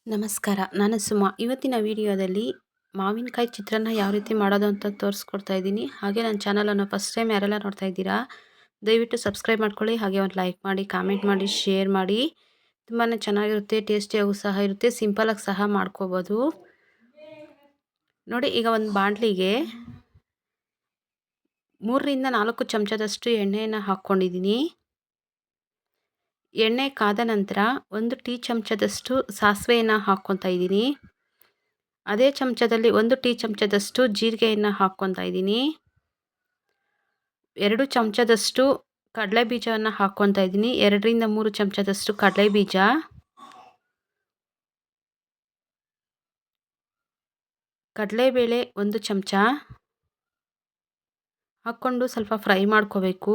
ನಮಸ್ಕಾರ, ನಾನು ಸುಮಾ. ಇವತ್ತಿನ ವಿಡಿಯೋದಲ್ಲಿ ಮಾವಿನಕಾಯಿ ಚಿತ್ರಾನ್ನ ಯಾವ ರೀತಿ ಮಾಡೋದು ಅಂತ ತೋರಿಸ್ಕೊಡ್ತಾ ಇದ್ದೀನಿ. ಹಾಗೆ ನನ್ನ ಚಾನಲನ್ನು ಫಸ್ಟ್ ಟೈಮ್ ಯಾರೆಲ್ಲ ನೋಡ್ತಾ ಇದ್ದೀರಾ, ದಯವಿಟ್ಟು ಸಬ್ಸ್ಕ್ರೈಬ್ ಮಾಡ್ಕೊಳ್ಳಿ. ಹಾಗೆ ಒಂದು ಲೈಕ್ ಮಾಡಿ, ಕಾಮೆಂಟ್ ಮಾಡಿ, ಶೇರ್ ಮಾಡಿ. ತುಂಬಾ ಚೆನ್ನಾಗಿರುತ್ತೆ, ಟೇಸ್ಟಿಯಾಗೂ ಸಹ ಇರುತ್ತೆ, ಸಿಂಪಲಾಗಿ ಸಹ ಮಾಡ್ಕೋಬೋದು. ನೋಡಿ, ಈಗ ಒಂದು ಬಾಣಲಿಗೆ 3ರಿಂದ 4 ಚಮಚದಷ್ಟು ಎಣ್ಣೆಯನ್ನು ಹಾಕ್ಕೊಂಡಿದ್ದೀನಿ. ಎಣ್ಣೆ ಕಾದ ನಂತರ 1 ಟೀ ಚಮಚದಷ್ಟು ಸಾಸಿವೆಯನ್ನು ಹಾಕ್ಕೊತಾ ಇದ್ದೀನಿ. ಅದೇ ಚಮಚದಲ್ಲಿ 1 ಟೀ ಚಮಚದಷ್ಟು ಜೀರಿಗೆಯನ್ನು ಹಾಕ್ಕೊತಾ ಇದ್ದೀನಿ. 2 ಚಮಚದಷ್ಟು ಕಡಲೆ ಬೀಜವನ್ನು ಹಾಕ್ಕೊತಾ ಇದ್ದೀನಿ. 2ರಿಂದ 3 ಚಮಚದಷ್ಟು ಕಡಲೆ ಬೀಜ, ಕಡಲೆಬೇಳೆ 1 ಚಮಚ ಹಾಕ್ಕೊಂಡು ಸ್ವಲ್ಪ ಫ್ರೈ ಮಾಡ್ಕೋಬೇಕು.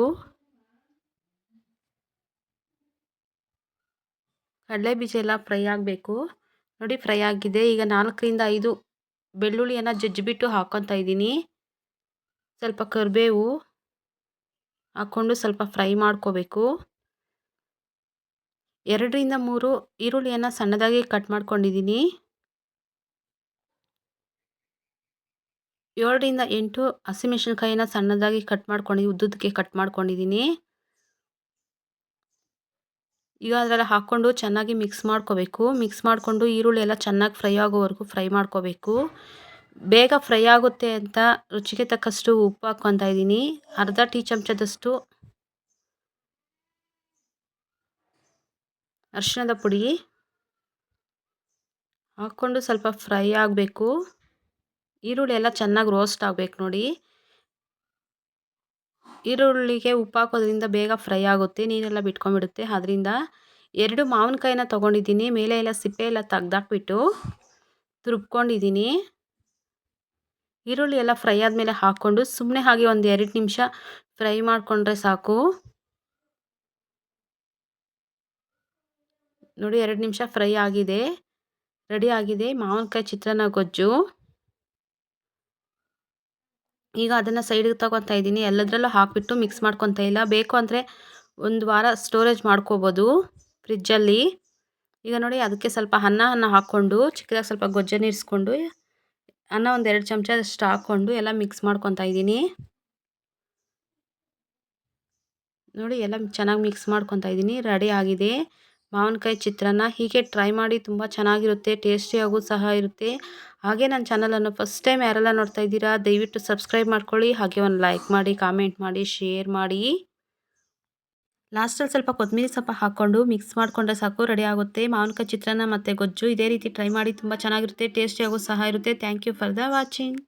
ಕಡಲೆ ಬೀಜ ಎಲ್ಲ ಫ್ರೈ ಆಗಬೇಕು. ನೋಡಿ, ಫ್ರೈ ಆಗಿದೆ. ಈಗ 4ರಿಂದ 5 ಬೆಳ್ಳುಳ್ಳಿಯನ್ನು ಜಜ್ಜಿಬಿಟ್ಟು ಹಾಕ್ಕೊತಾ ಇದ್ದೀನಿ. ಸ್ವಲ್ಪ ಕರಿಬೇವು ಹಾಕ್ಕೊಂಡು ಸ್ವಲ್ಪ ಫ್ರೈ ಮಾಡ್ಕೋಬೇಕು. 2ರಿಂದ 3 ಈರುಳ್ಳಿಯನ್ನು ಸಣ್ಣದಾಗಿ ಕಟ್ ಮಾಡ್ಕೊಂಡಿದ್ದೀನಿ. 7ರಿಂದ 8 ಹಸಿಮೆಣಸಿನ್ಕಾಯಿನ ಸಣ್ಣದಾಗಿ ಕಟ್ ಮಾಡ್ಕೊಂಡು ಉದ್ದುದಕ್ಕೆ ಕಟ್ ಮಾಡ್ಕೊಂಡಿದ್ದೀನಿ. ಈಗ ಅದರಲ್ಲಿ ಹಾಕ್ಕೊಂಡು ಚೆನ್ನಾಗಿ ಮಿಕ್ಸ್ ಮಾಡ್ಕೋಬೇಕು. ಮಿಕ್ಸ್ ಮಾಡಿಕೊಂಡು ಈರುಳ್ಳಿ ಎಲ್ಲ ಚೆನ್ನಾಗಿ ಫ್ರೈ ಆಗೋವರೆಗೂ ಫ್ರೈ ಮಾಡ್ಕೋಬೇಕು. ಬೇಗ ಫ್ರೈ ಆಗುತ್ತೆ ಅಂತ ರುಚಿಗೆ ತಕ್ಕಷ್ಟು ಉಪ್ಪು ಹಾಕ್ಕೊತಾ ಇದ್ದೀನಿ. ಅರ್ಧ ಟೀ ಚಮಚದಷ್ಟು ಅರಿಶಿಣದ ಪುಡಿ ಹಾಕ್ಕೊಂಡು ಸ್ವಲ್ಪ ಫ್ರೈ ಆಗಬೇಕು. ಈರುಳ್ಳಿ ಎಲ್ಲ ಚೆನ್ನಾಗಿ ರೋಸ್ಟ್ ಆಗಬೇಕು. ನೋಡಿ, ಈರುಳ್ಳಿಗೆ ಉಪ್ಪು ಹಾಕೋದ್ರಿಂದ ಬೇಗ ಫ್ರೈ ಆಗುತ್ತೆ, ನೀರೆಲ್ಲ ಬಿಟ್ಕೊಂಡ್ಬಿಡುತ್ತೆ. ಅದರಿಂದ 2 ಮಾವಿನಕಾಯಿನ ತೊಗೊಂಡಿದ್ದೀನಿ. ಮೇಲೆ ಎಲ್ಲ ಸಿಪ್ಪೆ ಎಲ್ಲ ತೆಗ್ದಾಕ್ಬಿಟ್ಟು ತುರ್ಬ್ಕೊಂಡಿದ್ದೀನಿ. ಈರುಳ್ಳಿ ಎಲ್ಲ ಫ್ರೈ ಆದಮೇಲೆ ಹಾಕ್ಕೊಂಡು ಸುಮ್ಮನೆ ಹಾಗೆ ಒಂದು 2 ನಿಮಿಷ ಫ್ರೈ ಮಾಡಿಕೊಂಡ್ರೆ ಸಾಕು. ನೋಡಿ, 2 ನಿಮಿಷ ಫ್ರೈ ಆಗಿದೆ, ರೆಡಿ ಆಗಿದೆ ಮಾವಿನಕಾಯಿ ಚಿತ್ರಾನ್ನ ಗೊಜ್ಜು. ಈಗ ಅದನ್ನು ಸೈಡಿಗೆ ತಗೊತಾ ಇದ್ದೀನಿ. ಎಲ್ಲದರಲ್ಲೂ ಹಾಕಿಬಿಟ್ಟು ಮಿಕ್ಸ್ ಮಾಡ್ಕೊತಾ ಇಲ್ಲ. ಬೇಕು ಅಂದರೆ 1 ವಾರ ಸ್ಟೋರೇಜ್ ಮಾಡ್ಕೋಬೋದು ಫ್ರಿಜ್ಜಲ್ಲಿ. ಈಗ ನೋಡಿ, ಅದಕ್ಕೆ ಸ್ವಲ್ಪ ಅನ್ನ ಹಾಕ್ಕೊಂಡು ಚಿಕ್ಕದಾಗಿ ಸ್ವಲ್ಪ ಗೊಜ್ಜನ್ನು ಇರಿಸ್ಕೊಂಡು ಅನ್ನ ಒಂದು 2 ಚಮಚದಷ್ಟು ಹಾಕ್ಕೊಂಡು ಎಲ್ಲ ಮಿಕ್ಸ್ ಮಾಡ್ಕೊತಾ ಇದ್ದೀನಿ. ನೋಡಿ, ಎಲ್ಲ ಚೆನ್ನಾಗಿ ಮಿಕ್ಸ್ ಮಾಡ್ಕೊತಾ ಇದ್ದೀನಿ. ರೆಡಿ ಆಗಿದೆ ಮಾವಿನಕಾಯಿ ಚಿತ್ರಾನ್ನ. ಹೀಗೆ ಟ್ರೈ ಮಾಡಿ, ತುಂಬ ಚೆನ್ನಾಗಿರುತ್ತೆ, ಟೇಸ್ಟಿಯಾಗೂ ಸಹ ಇರುತ್ತೆ. ಹಾಗೆ ನನ್ನ ಚಾನಲನ್ನು ಫಸ್ಟ್ ಟೈಮ್ ಯಾರೆಲ್ಲ ನೋಡ್ತಾ ಇದ್ದೀರಾ, ದಯವಿಟ್ಟು ಸಬ್ಸ್ಕ್ರೈಬ್ ಮಾಡ್ಕೊಳ್ಳಿ. ಹಾಗೆ ಒಂದು ಲೈಕ್ ಮಾಡಿ, ಕಾಮೆಂಟ್ ಮಾಡಿ, ಶೇರ್ ಮಾಡಿ. ಲಾಸ್ಟಲ್ಲಿ ಸ್ವಲ್ಪ ಕೊತ್ತಂಬರಿ ಸೊಪ್ಪು ಹಾಕ್ಕೊಂಡು ಮಿಕ್ಸ್ ಮಾಡಿಕೊಂಡ್ರೆ ಸಾಕು, ರೆಡಿ ಆಗುತ್ತೆ ಮಾವಿನಕಾಯಿ ಚಿತ್ರಾನ್ನ ಮತ್ತು ಗೊಜ್ಜು. ಇದೇ ರೀತಿ ಟ್ರೈ ಮಾಡಿ, ತುಂಬ ಚೆನ್ನಾಗಿರುತ್ತೆ, ಟೇಸ್ಟಿಯಾಗೂ ಸಹ ಇರುತ್ತೆ. Thank you for the watching.